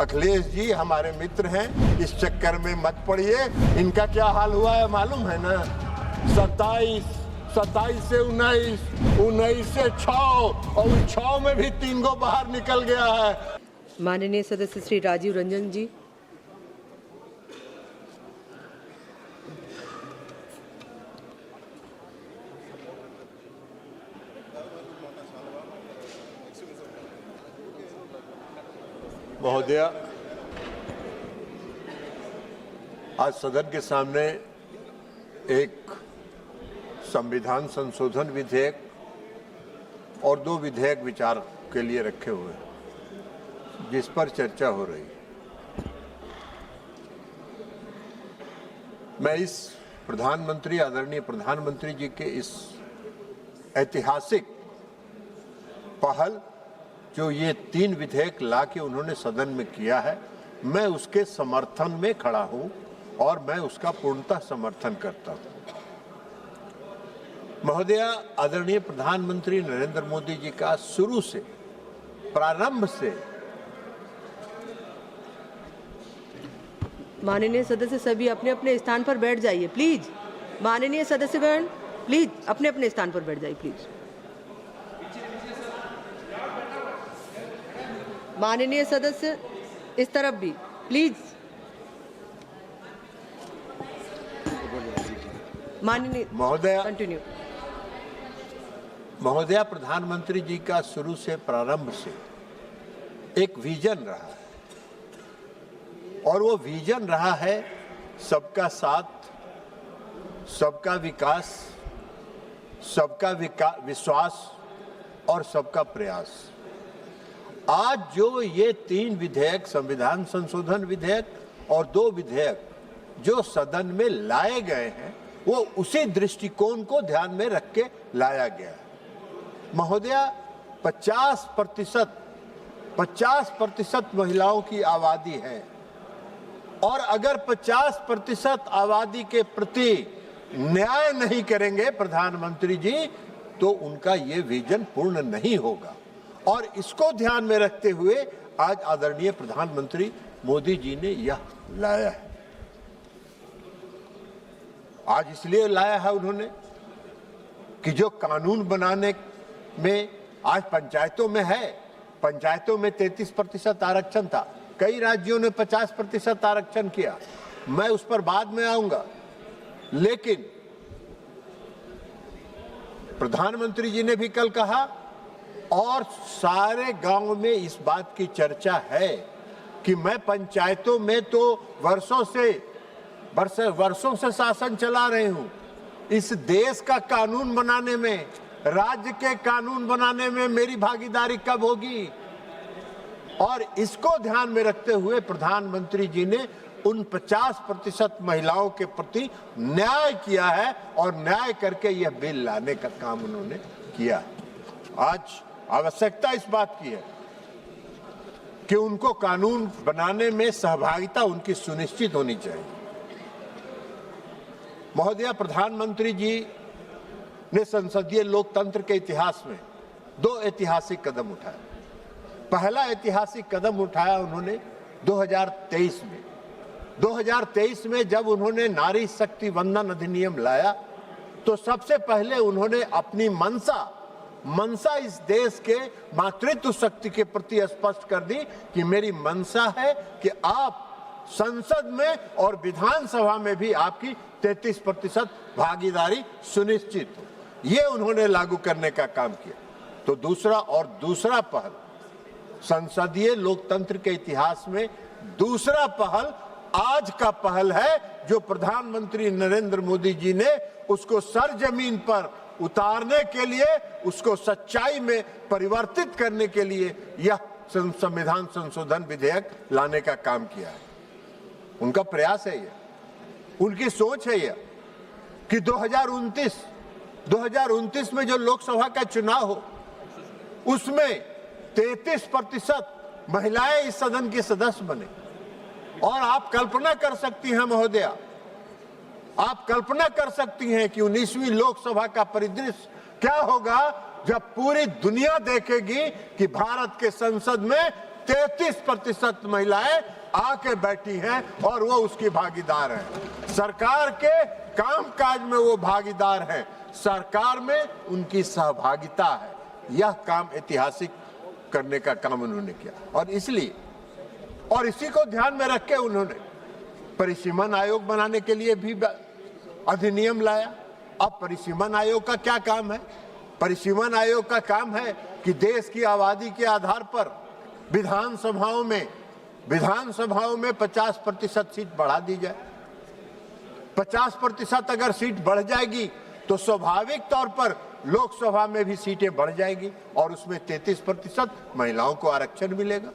अखिलेश जी हमारे मित्र हैं, इस चक्कर में मत पड़िए। इनका क्या हाल हुआ है मालूम है ना? 27 से 19 से 6 और 6 में भी 3 गो बाहर निकल गया है। माननीय सदस्य श्री राजीव रंजन जी। महोदय, आज सदन के सामने एक संविधान संशोधन विधेयक और 2 विधेयक विचार के लिए रखे हुए हैं, जिस पर चर्चा हो रही है। मैं इस आदरणीय प्रधानमंत्री जी के इस ऐतिहासिक पहल जो ये 3 विधेयक ला के उन्होंने सदन में किया है, मैं उसके समर्थन में खड़ा हूं और मैं उसका पूर्णतः समर्थन करता हूं। महोदय, आदरणीय प्रधानमंत्री नरेंद्र मोदी जी का शुरू से, प्रारंभ से, माननीय सदस्य सभी अपने अपने स्थान पर बैठ जाइए प्लीज। माननीय सदस्यगण प्लीज अपने अपने स्थान पर बैठ जाइए प्लीज। माननीय सदस्य इस तरफ भी प्लीज। माननीय महोदय, कंटिन्यू। महोदया, प्रधानमंत्री जी का शुरू से, प्रारंभ से एक विजन रहा है और वो विजन रहा है सबका साथ, सबका विकास, सबका विश्वास और सबका प्रयास। आज जो ये 3 विधेयक, संविधान संशोधन विधेयक और 2 विधेयक जो सदन में लाए गए हैं, वो उसी दृष्टिकोण को ध्यान में रख के लाया गया है। महोदया, 50% महिलाओं की आबादी है और अगर 50% आबादी के प्रति न्याय नहीं करेंगे प्रधानमंत्री जी, तो उनका ये विजन पूर्ण नहीं होगा। और इसको ध्यान में रखते हुए आज आदरणीय प्रधानमंत्री मोदी जी ने यह लाया है। आज इसलिए लाया है उन्होंने कि जो कानून बनाने में आज पंचायतों में है, पंचायतों में 33% आरक्षण था, कई राज्यों ने 50% आरक्षण किया, मैं उस पर बाद में आऊंगा। लेकिन प्रधानमंत्री जी ने भी कल कहा और सारे गांव में इस बात की चर्चा है कि मैं पंचायतों में तो वर्षों से शासन चला रही हूं। इस देश का कानून बनाने में, राज्य के कानून बनाने में मेरी भागीदारी कब होगी? और इसको ध्यान में रखते हुए प्रधानमंत्री जी ने उन 50% महिलाओं के प्रति न्याय किया है और न्याय करके यह बिल लाने का काम उन्होंने किया। आज आवश्यकता इस बात की है कि उनको कानून बनाने में सहभागिता उनकी सुनिश्चित होनी चाहिए। महोदया, प्रधानमंत्री जी ने संसदीय लोकतंत्र के इतिहास में 2 ऐतिहासिक कदम उठाए। पहला ऐतिहासिक कदम उठाया उन्होंने 2023 में। 2023 में जब उन्होंने नारी शक्ति वंदन अधिनियम लाया, तो सबसे पहले उन्होंने अपनी मनसा इस देश के मातृत्व शक्ति के प्रति स्पष्ट कर दी कि मेरी मनसा है कि आप संसद में और विधानसभा में भी आपकी 33% भागीदारी सुनिश्चित हो। ये उन्होंने लागू करने का काम किया। तो दूसरा पहल, संसदीय लोकतंत्र के इतिहास में दूसरा पहल आज का पहल है, जो प्रधानमंत्री नरेंद्र मोदी जी ने उसको सरजमीन पर उतारने के लिए, उसको सच्चाई में परिवर्तित करने के लिए यह संविधान संशोधन विधेयक लाने का काम किया है। उनका प्रयास है, यह उनकी सोच है यह कि 2029 में जो लोकसभा का चुनाव हो, उसमें 33% महिलाएं इस सदन के सदस्य बने। और आप कल्पना कर सकती हैं महोदया, आप कल्पना कर सकती हैं कि 19वीं लोकसभा का परिदृश्य क्या होगा जब पूरी दुनिया देखेगी कि भारत के संसद में 33% महिलाएं आके बैठी हैं और वो उसकी भागीदार हैं। सरकार के कामकाज में वो भागीदार हैं, सरकार में उनकी सहभागिता है। यह काम ऐतिहासिक करने का काम उन्होंने किया और इसलिए और इसी को ध्यान में रख के उन्होंने परिसीमन आयोग बनाने के लिए भी अधिनियम लाया। अब परिसीमन आयोग का क्या काम है? परिसीमन आयोग का काम है कि देश की आबादी के आधार पर विधानसभाओं में 50% सीट बढ़ा दी जाए। 50% अगर सीट बढ़ जाएगी तो स्वाभाविक तौर पर लोकसभा में भी सीटें बढ़ जाएगी और उसमें 33% महिलाओं को आरक्षण मिलेगा।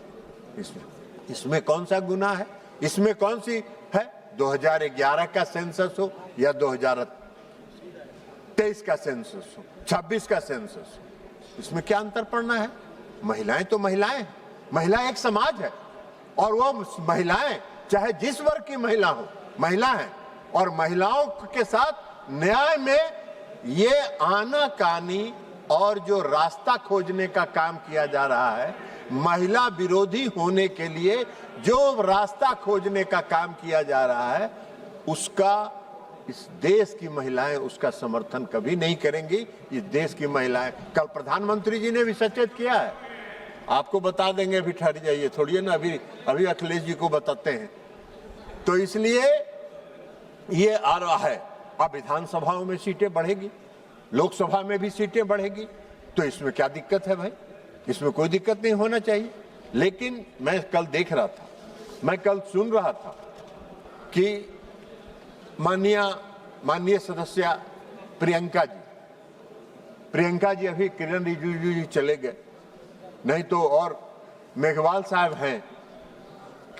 इसमें कौन सा गुनाह है? इसमें कौन सी है? 2011 का सेंसस हो या 2023 का सेंसस हो, 26 का सेंसस हो, इसमें क्या अंतर पड़ना है? महिलाएं तो महिलाएं, महिला एक समाज है और वो महिलाएं चाहे जिस वर्ग की महिला हो, महिला है और महिलाओं के साथ न्याय में ये आनाकानी और जो रास्ता खोजने का काम किया जा रहा है, महिला विरोधी होने के लिए जो रास्ता खोजने का काम किया जा रहा है, उसका इस देश की महिलाएं उसका समर्थन कभी नहीं करेंगी। इस देश की महिलाएं, कल प्रधानमंत्री जी ने भी सचेत किया है, आपको बता देंगे, अभी ठहर जाइए थोड़ी है ना, अभी अखिलेश जी को बताते हैं। तो इसलिए ये आ रहा है, अब विधानसभाओं में सीटें बढ़ेगी, लोकसभा में भी सीटें बढ़ेगी, तो इसमें क्या दिक्कत है भाई? इसमें कोई दिक्कत नहीं होना चाहिए। लेकिन मैं कल देख रहा था, मैं कल सुन रहा था कि माननीय सदस्य प्रियंका जी अभी किरण रिजिजू जी चले गए, नहीं तो और मेघवाल साहब हैं,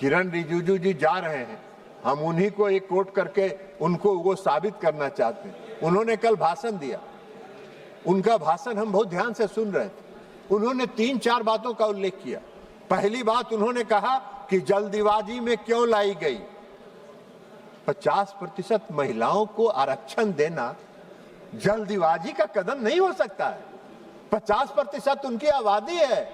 किरण रिजिजू जी जा रहे हैं, हम उन्हीं को एक कोट करके उनको वो साबित करना चाहते हैं। उन्होंने कल भाषण दिया, उनका भाषण हम बहुत ध्यान से सुन रहे थे। उन्होंने 3-4 बातों का उल्लेख किया। पहली बात उन्होंने कहा कि जल्दीबाजी में क्यों लाई गई। 50% महिलाओं को आरक्षण देना जल्दीबाजी का कदम नहीं हो सकता है। 50% उनकी आबादी है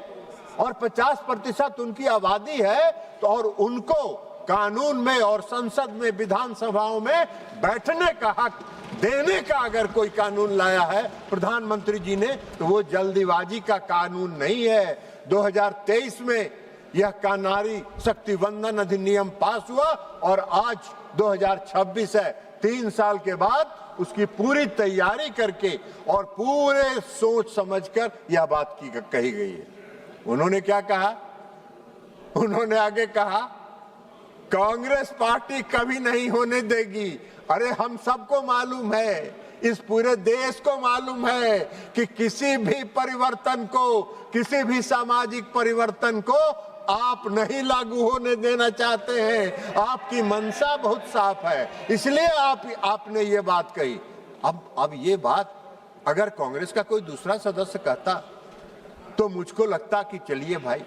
और 50% उनकी आबादी है तो और उनको कानून में और संसद में, विधानसभाओं में बैठने का हक देने का अगर कोई कानून लाया है प्रधानमंत्री जी ने, तो वो जल्दीबाजी का कानून नहीं है। 2023 में यह नारी शक्ति वंदन अधिनियम पास हुआ और आज 2026 है। 3 साल के बाद उसकी पूरी तैयारी करके और पूरे सोच समझकर यह बात कही गई है। उन्होंने क्या कहा? उन्होंने आगे कहा कांग्रेस पार्टी कभी नहीं होने देगी। अरे हम सबको मालूम है, इस पूरे देश को मालूम है कि किसी भी परिवर्तन को, किसी भी सामाजिक परिवर्तन को आप नहीं लागू होने देना चाहते हैं। आपकी मंशा बहुत साफ है, इसलिए आपने ये बात कही। अब ये बात अगर कांग्रेस का कोई दूसरा सदस्य कहता तो मुझको लगता कि चलिए भाई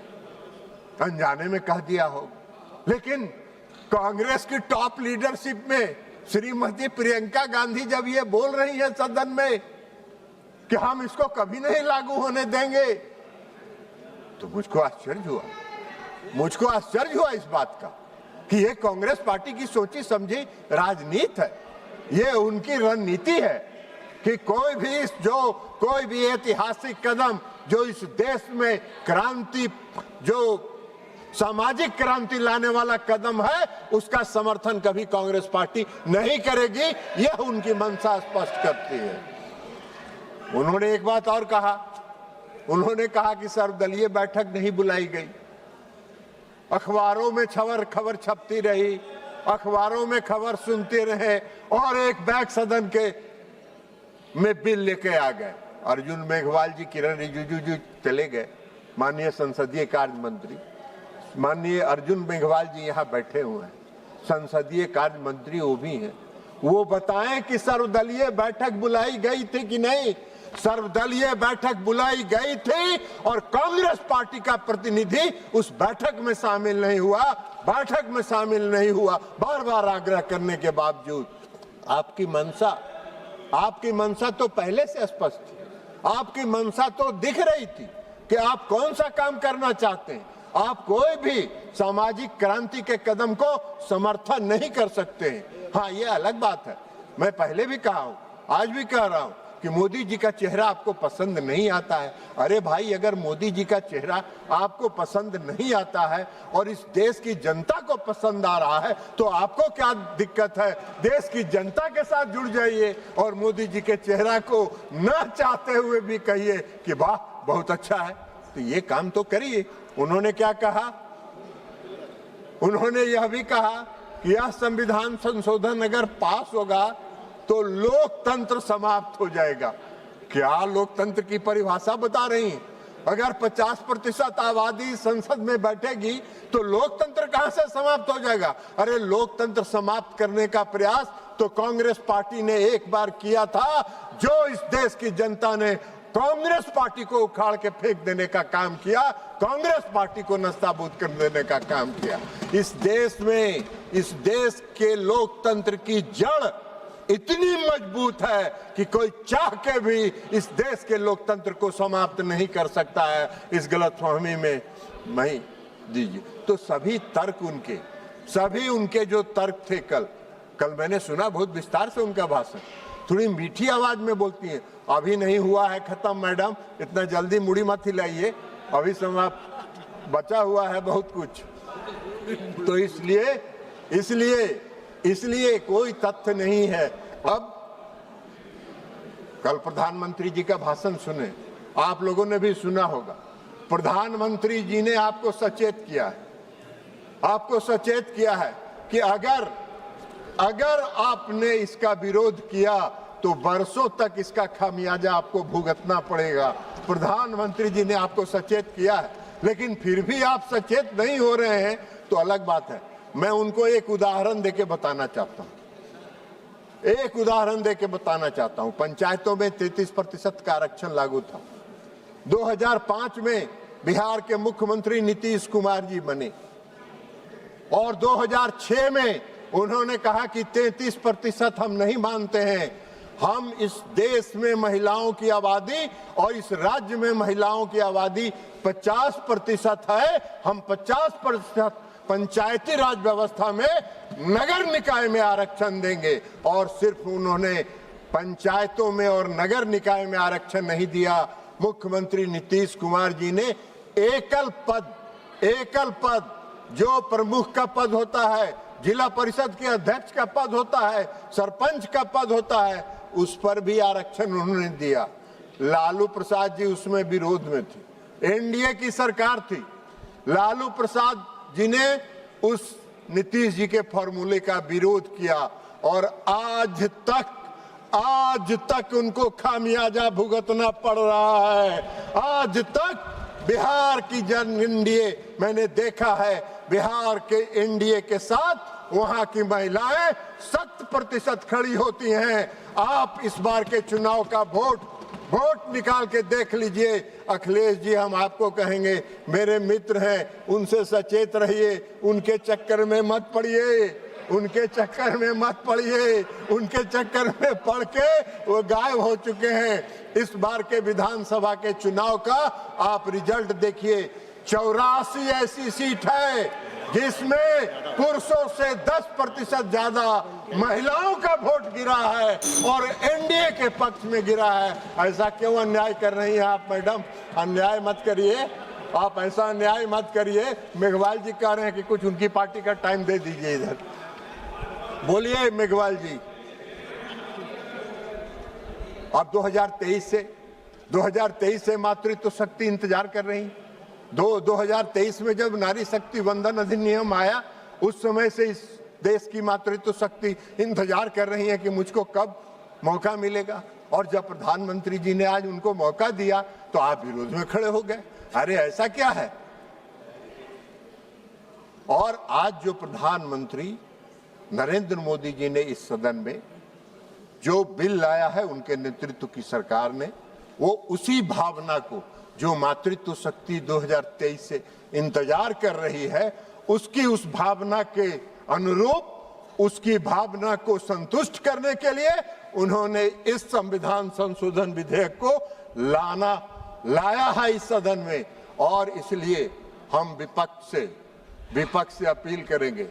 अनजाने में कह दिया हो, लेकिन कांग्रेस की टॉप लीडरशिप में श्रीमती प्रियंका गांधी जब ये बोल रही है सदन में कि हम इसको कभी नहीं लागू होने देंगे, तो मुझको आश्चर्य हुआ इस बात का कि ये कांग्रेस पार्टी की सोची समझी राजनीति है। ये उनकी रणनीति है कि कोई भी ऐतिहासिक कदम जो इस देश में क्रांति, जो सामाजिक क्रांति लाने वाला कदम है, उसका समर्थन कभी कांग्रेस पार्टी नहीं करेगी। यह उनकी मंशा स्पष्ट करती है। उन्होंने एक बात और कहा, उन्होंने कहा कि सर्वदलीय बैठक नहीं बुलाई गई। अखबारों में खबर छपती रही, अखबारों में खबर सुनते रहे और एक बैग सदन के में बिल लेके आ गए। अर्जुन मेघवाल जी, किरण रिजिजू जी चले गए, माननीय संसदीय कार्य मंत्री माननीय अर्जुन मेघवाल जी यहाँ बैठे हुए हैं, संसदीय कार्य मंत्री वो भी हैं। वो बताएं कि सर्वदलीय बैठक बुलाई गई थी कि नहीं। सर्वदलीय बैठक बुलाई गई थी और कांग्रेस पार्टी का प्रतिनिधि उस बैठक में शामिल नहीं हुआ, बार बार आग्रह करने के बावजूद। आपकी मंशा तो पहले से स्पष्ट थी, आपकी मंशा तो दिख रही थी कि आप कौन सा काम करना चाहते हैं। आप कोई भी सामाजिक क्रांति के कदम को समर्थन नहीं कर सकते हैं। हाँ, ये अलग बात है, मैं पहले भी कहा हूं, आज भी कह रहा हूं कि मोदी जी का चेहरा आपको पसंद नहीं आता है। अरे भाई, अगर मोदी जी का चेहरा आपको पसंद नहीं आता है और इस देश की जनता को पसंद आ रहा है तो आपको क्या दिक्कत है? देश की जनता के साथ जुड़ जाइए और मोदी जी के चेहरा को न चाहते हुए भी कहिए कि वाह बहुत अच्छा है। तो ये काम तो करिए। उन्होंने क्या कहा? उन्होंने यह भी कहा कि यह संविधान संशोधन अगर पास होगा तो लोकतंत्र समाप्त हो जाएगा। क्या लोकतंत्र की परिभाषा बता रही हैं? अगर 50% आबादी संसद में बैठेगी तो लोकतंत्र कहां से समाप्त हो जाएगा? अरे लोकतंत्र समाप्त करने का प्रयास तो कांग्रेस पार्टी ने एक बार किया था, जो इस देश की जनता ने कांग्रेस पार्टी को उखाड़ के फेंक देने का काम किया, कांग्रेस पार्टी को नस्ताबूद कर देने का काम किया। इस देश में, इस देश के लोकतंत्र की जड़ इतनी मजबूत है कि कोई चाह के भी इस देश के लोकतंत्र को समाप्त नहीं कर सकता है। इस गलतफहमी में नहीं दीजिए। तो सभी तर्क उनके जो तर्क थे, कल मैंने सुना बहुत विस्तार से उनका भाषण, थोड़ी मीठी आवाज में बोलती हैं। अभी नहीं हुआ है खत्म मैडम, इतना जल्दी मुड़ी मत हिलाइए, अभी समाप्त बचा हुआ है बहुत कुछ। तो इसलिए कोई तथ्य नहीं है। अब कल प्रधानमंत्री जी का भाषण सुने, आप लोगों ने भी सुना होगा। प्रधानमंत्री जी ने आपको सचेत किया है कि अगर आपने इसका विरोध किया तो वर्षों तक इसका खामियाजा आपको भुगतना पड़ेगा। प्रधानमंत्री जी ने आपको सचेत किया है, लेकिन फिर भी आप सचेत नहीं हो रहे हैं तो अलग बात है। मैं उनको एक उदाहरण देके बताना चाहता हूं। पंचायतों में 33% का आरक्षण लागू था। 2005 में बिहार के मुख्यमंत्री नीतीश कुमार जी बने और 2006 में उन्होंने कहा कि 33% हम नहीं मानते हैं। हम इस देश में महिलाओं की आबादी और इस राज्य में महिलाओं की आबादी 50% है। हम 50% पंचायती राज व्यवस्था में नगर निकाय में आरक्षण देंगे। और सिर्फ उन्होंने पंचायतों में और नगर निकाय में आरक्षण नहीं दिया, मुख्यमंत्री नीतीश कुमार जी ने एकल पद जो प्रमुख का पद होता है, जिला परिषद के अध्यक्ष का पद होता है, सरपंच का पद होता है, उस पर भी आरक्षण उन्होंने दिया। लालू प्रसाद जी उसमें विरोध में थे, एनडीए की सरकार थी। लालू प्रसाद जी ने उस नीतीश जी के फॉर्मूले का विरोध किया और आज तक उनको खामियाजा भुगतना पड़ रहा है। आज तक बिहार की जन एनडीए, मैंने देखा है बिहार के एनडीए के साथ वहां की महिलाएं 100% खड़ी होती हैं। आप इस बार के चुनाव का वोट निकाल के देख लीजिए। अखिलेश जी, हम आपको कहेंगे, मेरे मित्र हैं, उनसे सचेत रहिए, उनके चक्कर में मत पड़िए, उनके चक्कर में पड़ के वो गायब हो चुके हैं। इस बार के विधानसभा के चुनाव का आप रिजल्ट देखिए। 84 ऐसी सीट है जिसमें पुरुषों से 10% ज्यादा महिलाओं का वोट गिरा है और एनडीए के पक्ष में गिरा है। ऐसा क्यों अन्याय कर रही हैं आप मैडम? अन्याय मत करिए, आप ऐसा अन्याय मत करिए। मेघवाल जी कह रहे हैं कि कुछ उनकी पार्टी का टाइम दे दीजिए। इधर बोलिए मेघवाल जी। अब 2023 से मातृत्व शक्ति इंतजार कर रही। 2023 में जब नारी शक्ति वंदन अधिनियम आया, उस समय से इस देश की मातृत्व शक्ति इंतजार कर रही है कि मुझको कब मौका मिलेगा। और जब प्रधानमंत्री जी ने आज उनको मौका दिया तो आप विरोध में खड़े हो गए। अरे ऐसा क्या है? और आज जो प्रधानमंत्री नरेंद्र मोदी जी ने इस सदन में जो बिल लाया है उनके नेतृत्व की सरकार ने, वो उसी भावना को जो मातृत्व शक्ति 2023 से इंतजार कर रही है, उसकी उस भावना के अनुरूप, उसकी भावना को संतुष्ट करने के लिए उन्होंने इस संविधान संशोधन विधेयक को लाया है इस सदन में। और इसलिए हम विपक्ष से अपील करेंगे,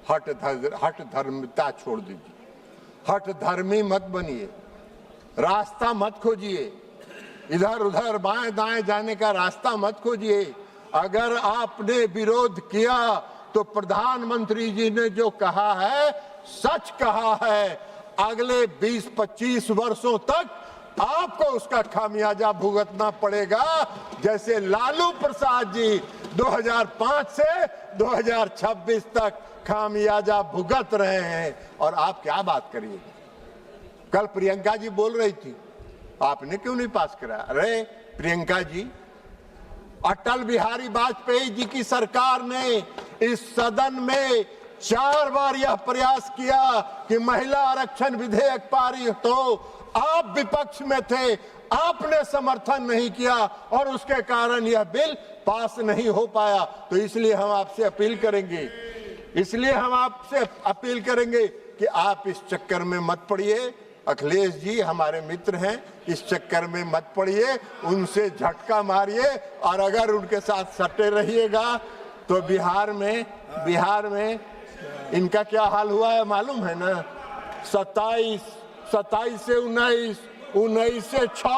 हट धर्मिता छोड़ दीजिए, हट धर्मी मत बनिए, रास्ता मत खोजिए, इधर उधर बाएं दाएं जाने का रास्ता मत खोजिए। अगर आपने विरोध किया तो प्रधानमंत्री जी ने जो कहा है सच कहा है। अगले 20-25 वर्षों तक आपको उसका खामियाजा भुगतना पड़ेगा, जैसे लालू प्रसाद जी 2005 से 2026 तक खामियाजा भुगत रहे हैं। और आप क्या बात करिए, कल प्रियंका जी बोल रही थी, आपने क्यों नहीं पास कराया? अरे प्रियंका जी, अटल बिहारी वाजपेयी जी की सरकार ने इस सदन में 4 बार यह प्रयास किया कि महिला आरक्षण विधेयक पारित हो। आप विपक्ष में थे, आपने समर्थन नहीं किया और उसके कारण यह बिल पास नहीं हो पाया। तो इसलिए हम आपसे अपील करेंगे कि आप इस चक्कर में मत पड़िए। अखिलेश जी हमारे मित्र हैं, इस चक्कर में मत पड़िए, उनसे झटका मारिए। और अगर उनके साथ सटे रहिएगा तो बिहार में इनका क्या हाल हुआ है मालूम है ना? 27 से 19 से 6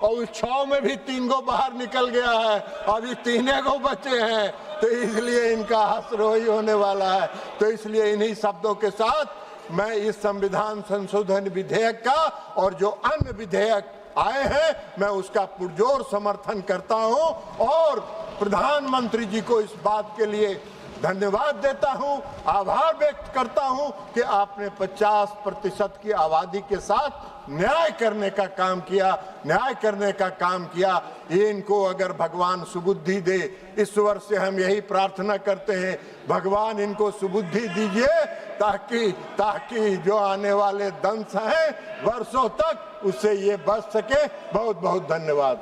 और उस 6 में भी 3 गो बाहर निकल गया है, अभी 3 गो बचे हैं। तो इसलिए इनका हसरोई होने वाला है। तो इसलिए इन्हीं शब्दों के साथ मैं इस संविधान संशोधन विधेयक का और जो अन्य विधेयक आए हैं मैं उसका पुरजोर समर्थन करता हूं और प्रधानमंत्री जी को इस बात के लिए धन्यवाद देता हूं, आभार व्यक्त करता हूं कि आपने 50% की आबादी के साथ न्याय करने का काम किया। इनको अगर भगवान सुबुद्धि दे, इस वर्ष से हम यही प्रार्थना करते हैं, भगवान इनको सुबुद्धि दीजिए ताकि जो आने वाले दंश हैं वर्षों तक उससे ये बच सके। बहुत बहुत धन्यवाद।